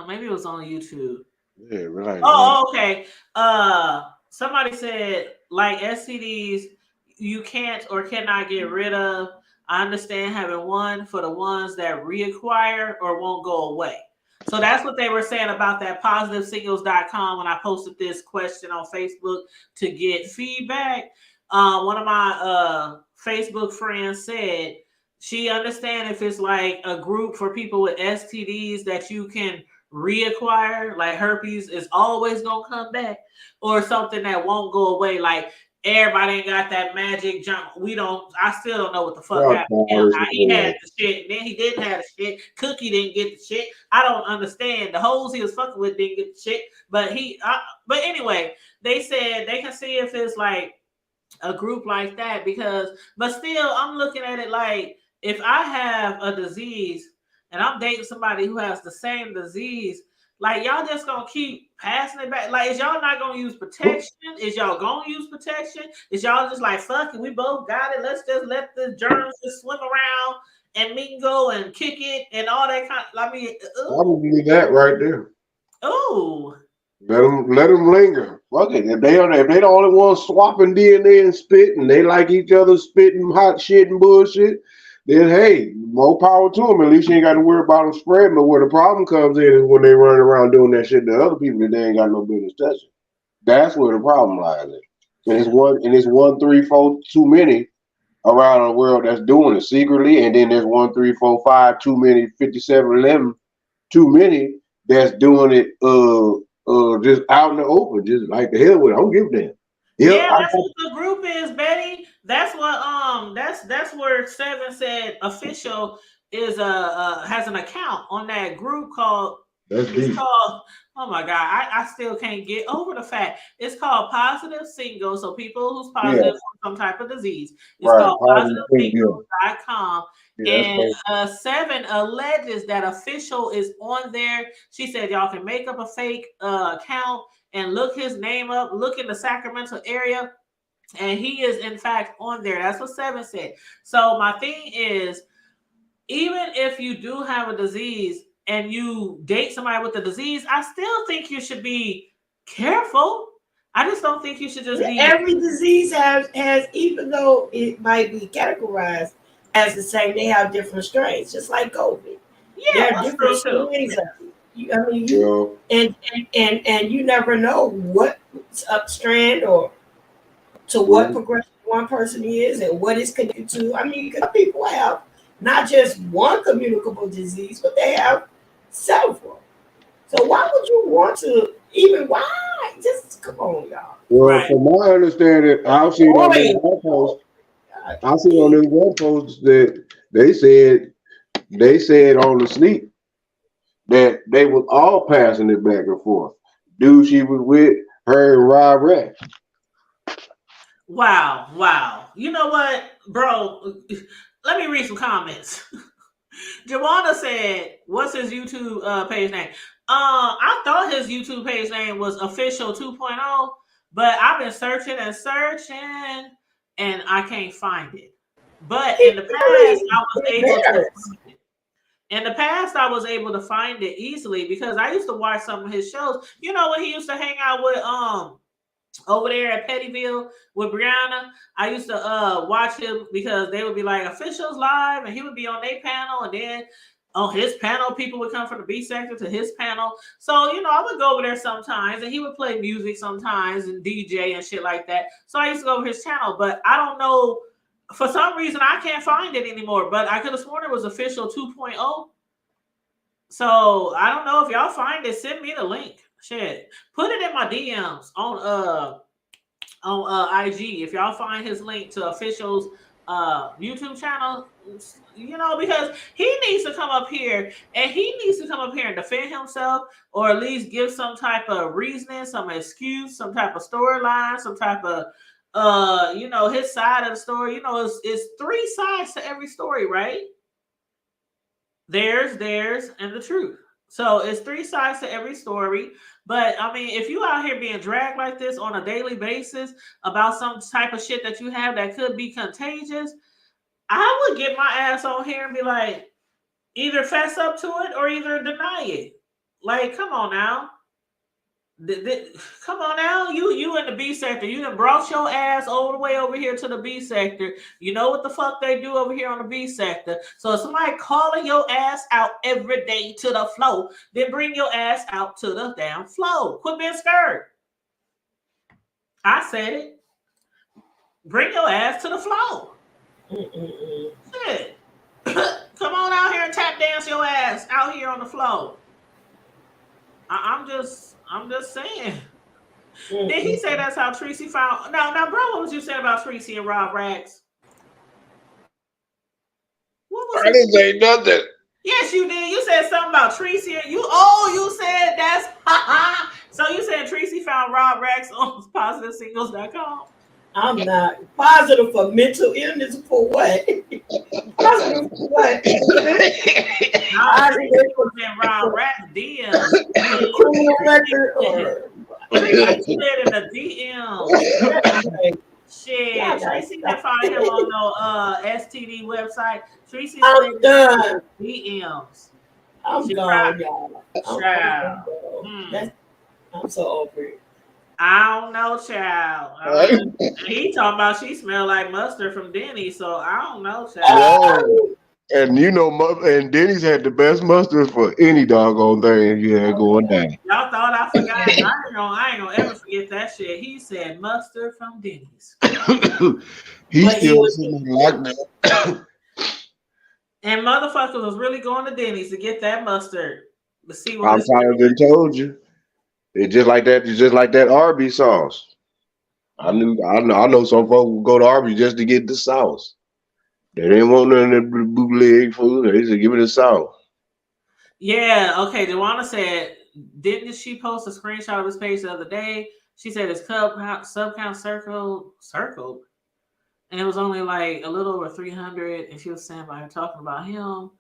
maybe it was on YouTube. Yeah, right. Oh, okay. Somebody said like STDs you can't or cannot get rid of. I understand having one for the ones that reacquire or won't go away. So that's what they were saying about that positivesignals.com when I posted this question on Facebook to get feedback. One of my Facebook friends said she understands if it's like a group for people with STDs that you can reacquire, like herpes is always gonna come back, or something that won't go away, like everybody ain't got that magic jump. I still don't know what the fuck happened to him. He had the shit, and then he didn't have the shit. Cookie didn't get the shit. I don't understand. The hoes he was fucking with didn't get the shit. But anyway, they said they can see if it's like a group like that but still, I'm looking at it like if I have a disease and I'm dating somebody who has the same disease, like y'all just gonna keep passing it back. Like, is y'all not gonna use protection? Is y'all gonna use protection? Is y'all just like, fuck it, we both got it. Let's just let the germs just swim around and mingle and kick it and all that kind of, I mean, probably that right there. Oh. Let them linger. Fuck it. If they the only ones swapping DNA and spit and they like each other spitting hot shit and bullshit, then hey, more power to them. At least you ain't got to worry about them spreading. But where the problem comes in is when they running around doing that shit to other people that they ain't got no business touching. That's where the problem lies in. And it's 1, 3, 4 too many around the world that's doing it secretly, and then there's 1, 3, 4, 5 too many, 57, 11 too many that's doing it just out in the open, just like the hell with it. I don't give a damn. Yeah, Yep, I that's got what the group is, Betty. That's what that's where Seven said official is has an account on that group called that's it's deep. called oh my god, I still can't get over the fact it's called Positive Single. So people who's Yeah, positive for some type of disease. It's right. called Positive thing, yeah. positivesingle.com. Yeah, that's And crazy. Seven alleges that official is on there. She said y'all can make up a fake account and look his name up, look in the Sacramento area, and he is in fact on there. That's what Seven said. So my thing is, even if you do have a disease and you date somebody with the disease, I still think you should be careful. I just don't think you should just be. Every disease has even though it might be categorized as the same, they have different strains, just like COVID. Yeah, There are that's different true too. strains of it. I mean, Yeah. and you never know what strand or to what Mhm. progression one person is and what it's connected to. I mean, because people have not just one communicable disease, but they have several. So why would you want to even why? Just come on, y'all. Well, Right. from my understanding, I've seen on this Boy, one post, God. I seen on this one post that they said on the sleep that they was all passing it back and forth. Dude, she was with her and Rob Rex. Wow. Wow. You know what, bro? Let me read some comments. Jawana said, "What's his YouTube page name?" I thought his YouTube page name was Official 2.0, but I've been searching and searching, and I can't find it. But He in the past, I really was able to embarrassed. find it. In the past, I was able to find it easily because I used to watch some of his shows. You know when he used to hang out with over there at Pettyville with Brianna. I used to watch him because they would be like officials live and he would be on their panel, and then on his panel people would come from the B sector to his panel. So, I would go over there sometimes and he would play music sometimes and DJ and shit like that. So I used to go over his channel, but I don't know, for some reason I can't find it anymore, but I could have sworn it was Official 2.0. So I don't know if y'all find it, send me the link. Shit. Put it in my DMs on IG if y'all find his link to officials YouTube channel, because he needs to come up here and defend himself, or at least give some type of reasoning, some excuse, some type of storyline, some type of his side of the story. It's three sides to every story, right? Theirs, and the truth. So it's three sides to every story. But I mean, if you out here being dragged like this on a daily basis about some type of shit that you have that could be contagious, I would get my ass on here and be like, either fess up to it or either deny it. Like, come on now. Come on now, you in the B sector. You done brought your ass all the way over here to the B sector. You know what the fuck they do over here on the B sector. So if somebody calling your ass out every day to the flow, then bring your ass out to the damn flow. Quit being scared. I said it. Bring your ass to the flow. Shit. Come on out here and tap dance your ass out here on the flow. I'm just saying. Did he say that's how Tracy found? Now, bro, what was you saying about Tracy and Rob Rags? What was I it? didn't say nothing. Yes, you did. You said something about Tracy. You said that's so you said Tracy found Rob Rags on positivesingles.com. I'm not positive for mental illness for what? Positive for what? Now Tracy was in Rob Rags DMs. Criminal record or Tracy slid in the DMs. Shit, yeah, Tracy didn't find him on no STD website. Tracy slid I'm done. in DMs. I'm She gone, cried. y'all. Child. I'm so over it. I don't know, child. He talking about she smelled like mustard from Denny's, so I don't know, child. Whoa. And and Denny's had the best mustard for any doggone thing you had going down. Y'all thought I forgot. I ain't gonna ever forget that shit. He said mustard from Denny's. He But he still was sitting like that. And motherfuckers was really going to Denny's to get that mustard to see what I'm it's tired of told you. It's just like that. It's just like that Arby's sauce. I know some folks who go to Arby's just to get the sauce. They didn't want none of that bootleg food. They just give it a sauce. Yeah, okay. Dewana said, didn't she post a screenshot of his page the other day? She said his sub count circled, and it was only like a little over 300. And she was saying by her talking about him,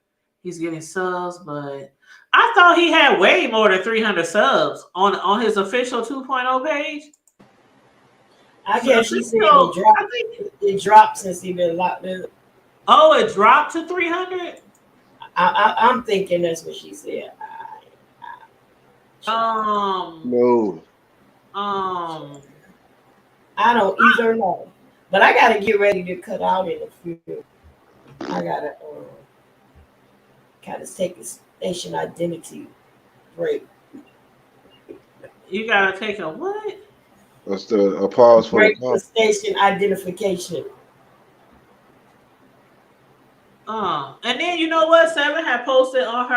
he's getting subs, but I thought he had way more than 300 subs on his official 2.0 page. I guess she said it dropped since he been locked up. Oh, it dropped to 300. I'm thinking that's what she said. No. I don't either know, but I gotta get ready to cut out in a few. I gotta kind of take a station identity break. You gotta take a what? That's a pause for break the station identification. And then you know what? Seven had posted on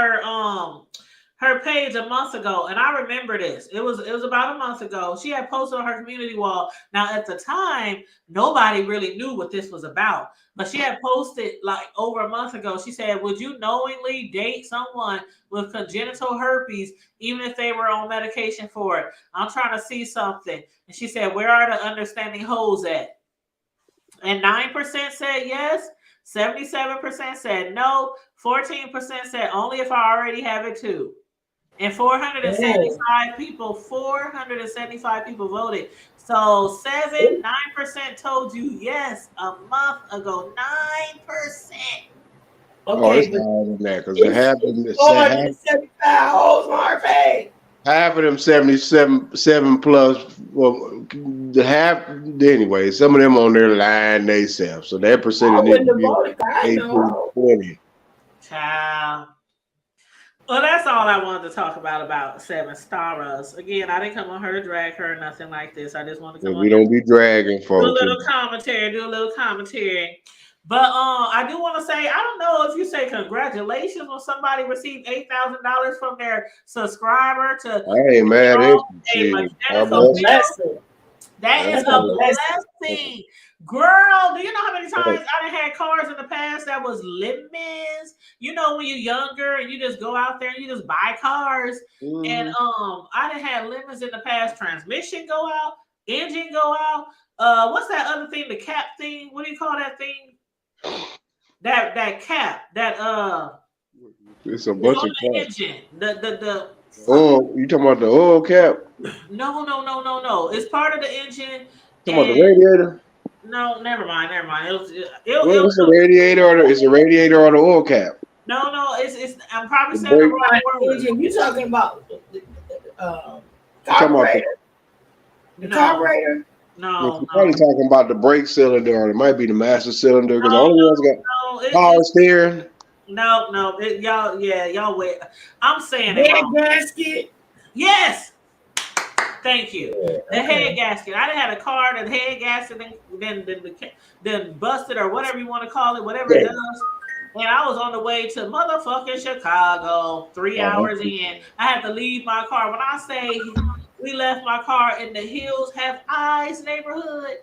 her page a month ago, and I remember this. It was about a month ago. She had posted on her community wall. Now at the time, nobody really knew what this was about, but she had posted like over a month ago. She said, "Would you knowingly date someone with congenital herpes, even if they were on medication for it? I'm trying to see something." And she said, "Where are the understanding hoes at?" And 9% said yes. 77% said no. 14% said only if I already have it too. And 475 people voted. So 9% told you yes a month ago. 9%. Okay, it's higher than that because half holes on her page. Half of them 77 plus. Well, the half anyway. Some of them on their line themselves, so that percentage needs to be 18-20. Child. Well, that's all I wanted to talk about Seven Stars. Again, I didn't come on her to drag her or nothing like this. I just want to come on. We don't be dragging folks. Do a little commentary. But I do want to say, I don't know if you say congratulations when somebody received $8,000 from their subscriber to. I ain't mad at you. That is a blessing. Girl, do you know how many times I done had cars in the past that was lemons? You know, when you're younger and you just go out there and you just buy cars. Mm-hmm. And I done had lemons in the past. Transmission go out, engine go out. What's that other thing? The cap thing? What do you call that thing? That cap. It's a bunch of caps. Engine. The Oh, you talking about the oil cap? No. It's part of the engine. Talking about the radiator? No, never mind. It's a radiator or the radiator or the oil cap? No. It's. I'm probably saying the wrong word. You talking about carburetor? The carburetor? No. You're probably talking about the brake cylinder, or it might be the master cylinder, because all the ones got power steering. No. Y'all wait. I'm saying it. Head gasket. Yes. Thank you. The head gasket. I done had a car that head gasket then busted or whatever you want to call it, whatever it does. And I was on the way to motherfucking Chicago, 3 hours in. I had to leave my car. When I say we left my car in the Hills Have Eyes neighborhood.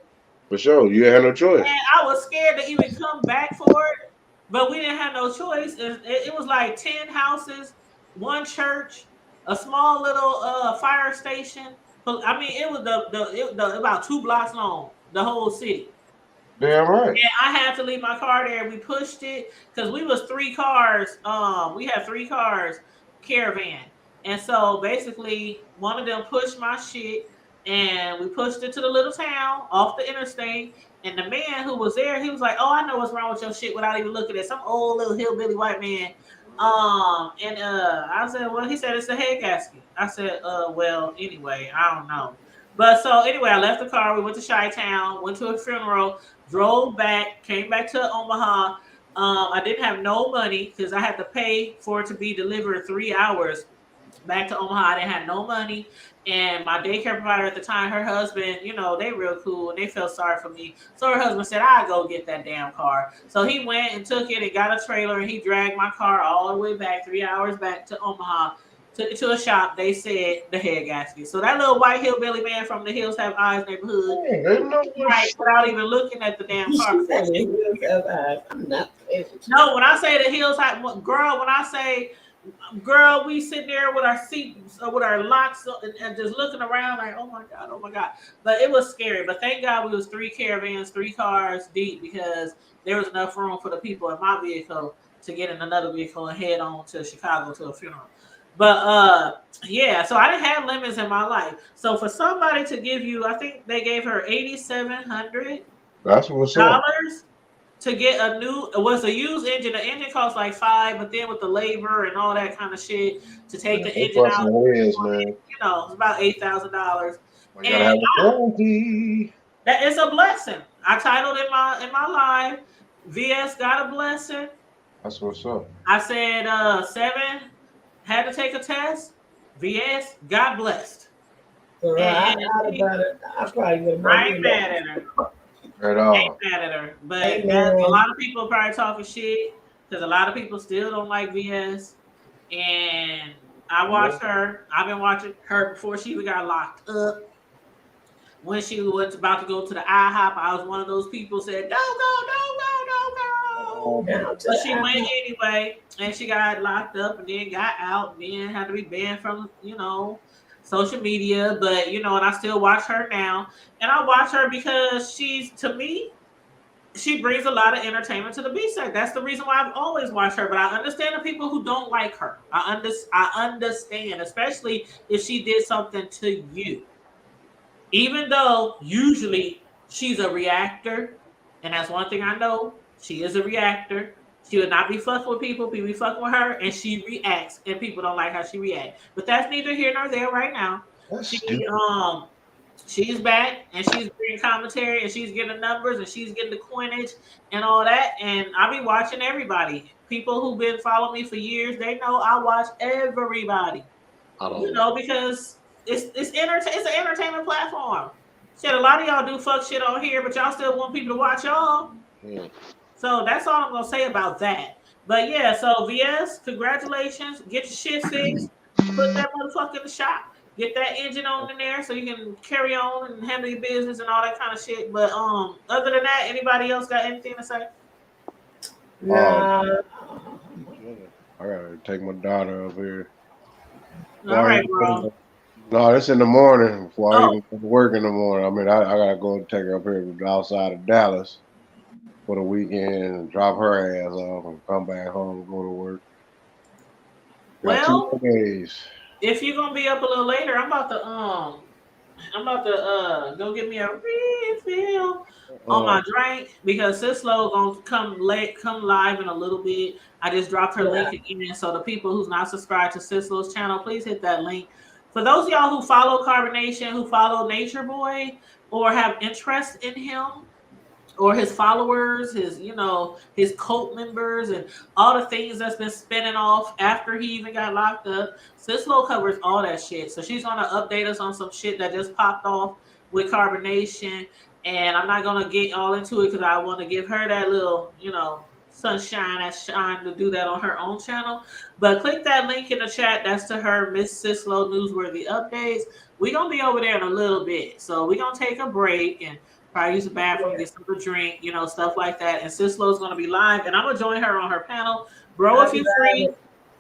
For sure. You had no choice. And I was scared to even come back for it. But we didn't have no choice. It was like 10 houses, one church, a small little fire station. I mean, it was the about 2 blocks long, the whole city. Damn right. And I had to leave my car there. We pushed it because we was 3 cars. We had 3 cars, caravan. And so basically one of them pushed my shit and we pushed it to the little town off the interstate. And the man who was there, he was like, "Oh, I know what's wrong with your shit," without even looking at some old little hillbilly white man. I said, "Well," he said, "It's a head gasket." I said, well, anyway, I don't know. But so anyway, I left the car. We went to Chi-Town, went to a funeral, drove back, came back to Omaha. I didn't have no money because I had to pay for it to be delivered 3 hours back to Omaha. I didn't have no money. And my daycare provider at the time, her husband, you know, they real cool and they felt sorry for me. So her husband said, "I'll go get that damn car." So he went and took it and got a trailer and he dragged my car all the way back 3 hours back to Omaha. Took it to a shop. They said the head gasket. So that little white hillbilly man from the Hills Have Eyes neighborhood, Ain't no right, without even looking at the damn car. She said it will survive. I'm not playing with you. No, when I say the Hills Have, girl, when I say, girl, we sit there with our seats, with our locks, and just looking around like, oh my god, oh my god. But it was scary. But thank God we was 3 caravans, 3 cars deep, because there was enough room for the people in my vehicle to get in another vehicle and head on to Chicago to a funeral. But yeah, so I didn't have lemons in my life. So for somebody to give you, I think they gave her $8,700 That's what's up. to get a new, it was a used engine. The engine cost like 5, but then with the labor and all that kind of shit to take the They engine out, busting heads, man. it's about $8,000. We gotta And have a warranty. that is a blessing. I titled in my live, VS got a blessing. That's what's up. I said 7 had to take a test. VS got blessed. Girl, And I probably would have I ain't mad at her. At Ain't all. mad at her. But Amen. a lot of people probably talking shit because a lot of people still don't like VS. And I watched her. I've been watching her before she even got locked up. When she was about to go to the IHOP, I was one of those people who said, "Don't go, don't go, don't go." Down to But the she went island. anyway, and she got locked up, and then got out, and then had to be banned from social media. But and I still watch her now, and I watch her because she's, to me, she brings a lot of entertainment to the B side. That's the reason why I've always watched her. But I understand the people who don't like her. I understand, especially if she did something to you. Even though usually she's a reactor, and that's one thing I know, she is a reactor. She would not be fucking with people. People be fucking with her, and she reacts, and people don't like how she reacts. But that's neither here nor there right now. That's She stupid. she's back, and she's bringing commentary, and she's getting the numbers, and she's getting the coinage and all that. And I be watching everybody. People who've been following me for years, they know I watch everybody. I don't know. Because it's an entertainment platform. Shit, a lot of y'all do fuck shit on here, but y'all still want people to watch y'all. Yeah. So that's all I'm gonna say about that. But yeah, so VS, congratulations. Get your shit fixed. Put that motherfucker in the shop. Get that engine on in there so you can carry on and handle your business and all that kind of shit. But other than that, anybody else got anything to say? Nah. I gotta take my daughter up here. All right, bro. No, it's in the morning before I Oh, even go to work in the morning. I mean, I gotta go and take her up here outside of Dallas for the weekend and drop her ass off and come back home and go to work. Got 2 well, more days. if you're gonna be up a little later, I'm about to go get me a refill on my drink because Sislo gonna come live in a little bit. I just dropped her link again, so the people who's not subscribed to Sislo's channel, please hit that link. For those of y'all who follow Carbonation, who follow Nature Boy, or have interest in him, or his followers, his cult members, and all the things that's been spinning off after he even got locked up. Sislo covers all that shit. So she's gonna update us on some shit that just popped off with Carbonation. And I'm not gonna get all into it because I want to give her that little, sunshine, that shine to do that on her own channel. But click that link in the chat. That's to her, Miss Sislo Newsworthy Updates. We're gonna be over there in a little bit. So we're gonna take a break and probably use the bathroom, get something to drink, stuff like that. And Sislo's gonna be live, and I'm gonna join her on her panel. Bro, if you're free,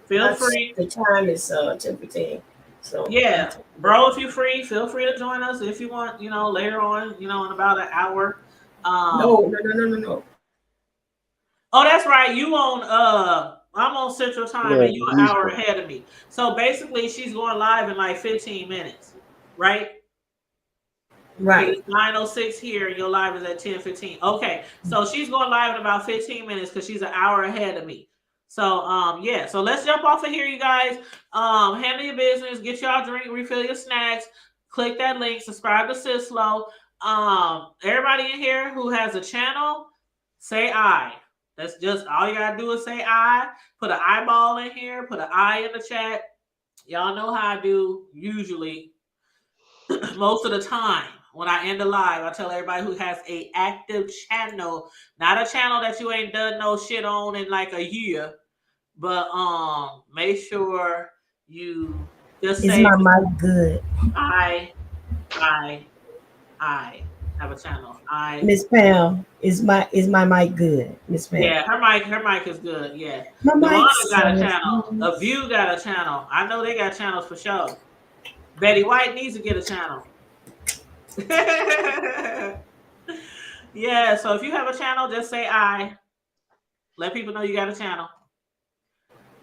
feel free. The time is 10:15. So yeah, bro, if you're free, feel free to join us if you want. Later on, in about an hour. No. Oh, that's right. You on I'm on Central Time, and you're an hour ahead of me. So basically, she's going live in like 15 minutes, right? Right. It's 9:06 here, and your live is at 10:15. Okay, so she's going live in about 15 minutes because she's an hour ahead of me. So yeah, so let's jump off of here, you guys. Handle your business, get y'all drink, refill your snacks, click that link, subscribe to Sislo. Everybody in here who has a channel, say I. That's just all you gotta do is say I. Put an eyeball in here, put an I in the chat. Y'all know how I do usually most of the time. When I end the live, I tell everybody who has a active channel, not a channel that you ain't done no shit on in like a year, but make sure you just Is say my mic good? I, I, I have a channel. Miss Pam, is my mic good? Miss Pam. Yeah, her mic is good. Yeah. My Dewana mic got a says channel. A View got a channel. I know they got channels for sure. Betty White needs to get a channel. Yeah, so if you have a channel, just say I. Let people know you got a channel.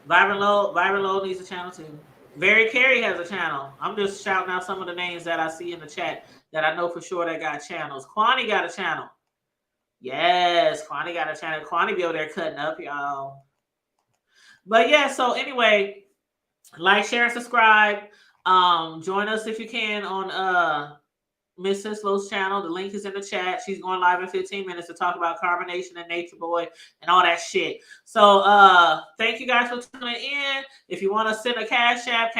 Viral Low needs a channel too. Very Carey has a channel. I'm just shouting out some of the names that I see in the chat that I know for sure that got channels. Kwani got a channel. Yes, Kwani got a channel. Kwani be over there cutting up, y'all. But yeah, so anyway, like, share, and subscribe. Join us if you can on Miss Sislow's channel. The link is in the chat. She's going live in 15 minutes to talk about carbonation and Nature Boy and all that shit. So thank you guys for tuning in. If you want to send a Cash App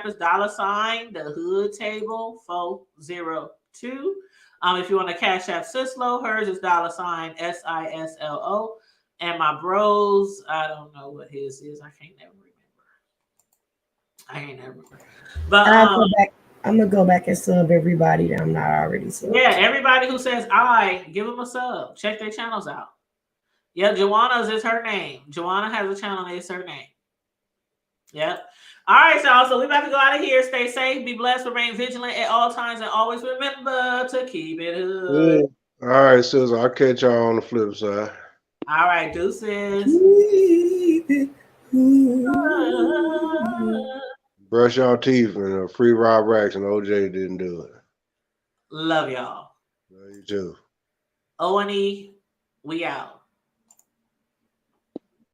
is $ the hood table 402. If you want to Cash App Sislo, hers is $ SISLO. And my bros, I don't know what his is. I can't never remember. But I'm gonna go back and sub everybody that I'm not already subbed. yeah, everybody who says I, give them a sub. Check their channels out. Yeah, Joanna's is her name. Joanna has a channel, it's her name. Yep. All right, y'all. So we about to go out of here. Stay safe, be blessed, remain vigilant at all times, and always remember to keep it hood. All right, sis. I'll catch y'all on the flip side. All right, deuces. Keep it Brush your teeth and free Rob Racks and OJ didn't do it. Love y'all. Love you too. O&E, we out.